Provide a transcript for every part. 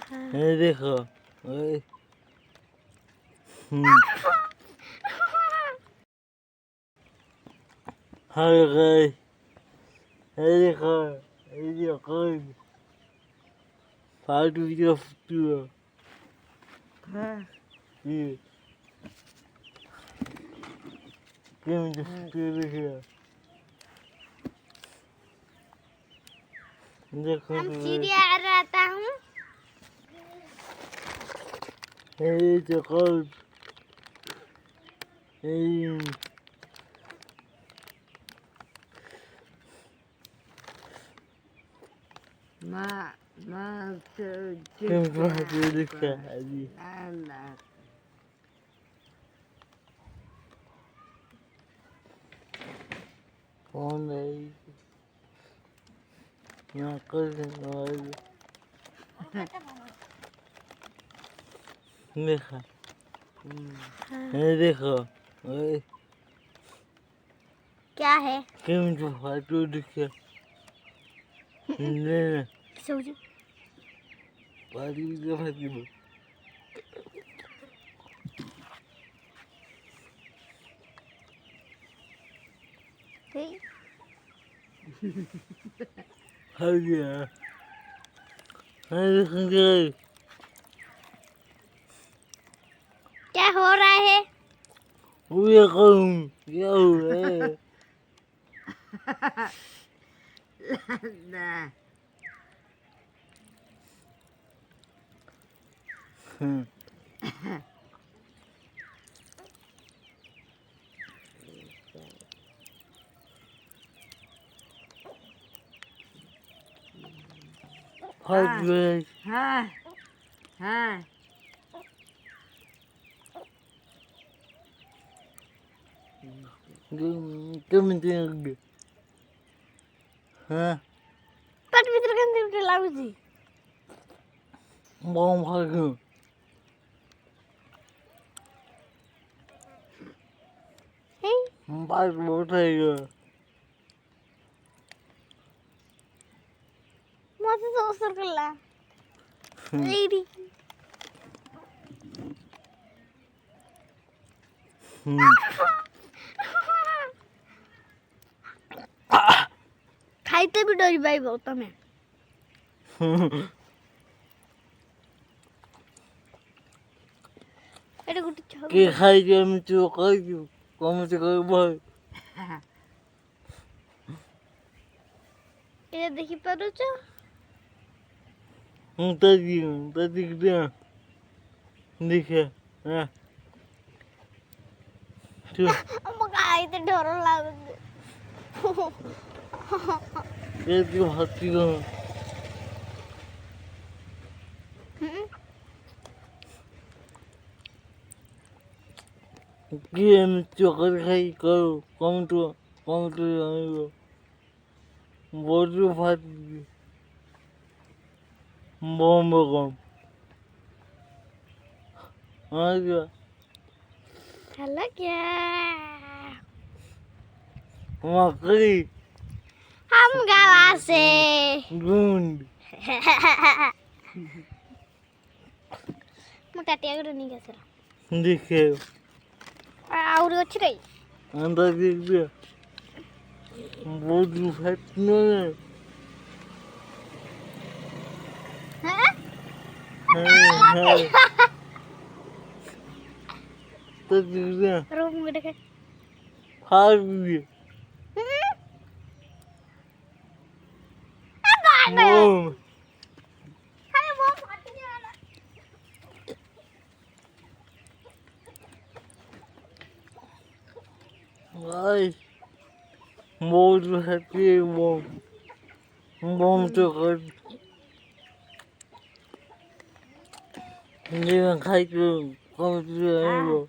ये देखो ओए हाय गाइस ये देखो पार्ट वीडियो futuro ये गेम जो futuro है देखो हम चिड़िया रहता हूँ ये देखो ये गेम जो futuro है अभी कौन है यहाँ कर देखा ये देखो ओए क्या है गेम जो futuro है नहीं सोचो पार्ट वीडियो futuro हाय यार हाय देखो क्या हो रहा है ये कौन क्या हुआ है हाय गाइस गेम देंगे हाँ पेट भीतर केंद्र लाଗୁଛି बम खाएगा हे बात बहुत है ମତେ ତ ଅସର କଲା ଏଇଠି ଖାଇତେ ବି ଡରି ପାଇବ ତମେ ଏଟା ଗୋଟେ ଛଅ के खाई के हम तो खाई कम से कम भाई ଏଟା ଦେଖି ପାରୁଛ ताजी क्या दिखे हाँ तो ଆମ ଖାଇତେ ଡର ଲାଗୁଛି ये तो हाथी का गेम चोकर खाई करो कम तो आएगा बहुत फाट बम कम आ गया ହେଲା क्या मकड़ी हम गावा से गुंड ମୁଁ ତାଟିଆ ଗୋଟେ ନେଇକି ଆସିଲା दिखे ଆହୁରି ଅଛି ରେ अंदर देख दिया बहुत फाट नहीं है तो दिख दिया रूम में देखे फाट दिया बम अरे वो फट गया भाई बहुत हैप्पी है बम तो कर ये खाई तो कम से आएगा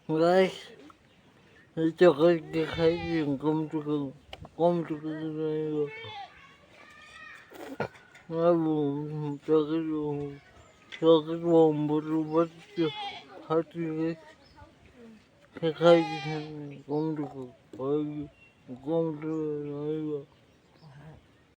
गाइस ये चॉकलेट दिखाई दी कम से आएगा अब चॉकलेट बम बहुत हाथी ખાઈ દીધા કોમડું ખાઈ કોમડું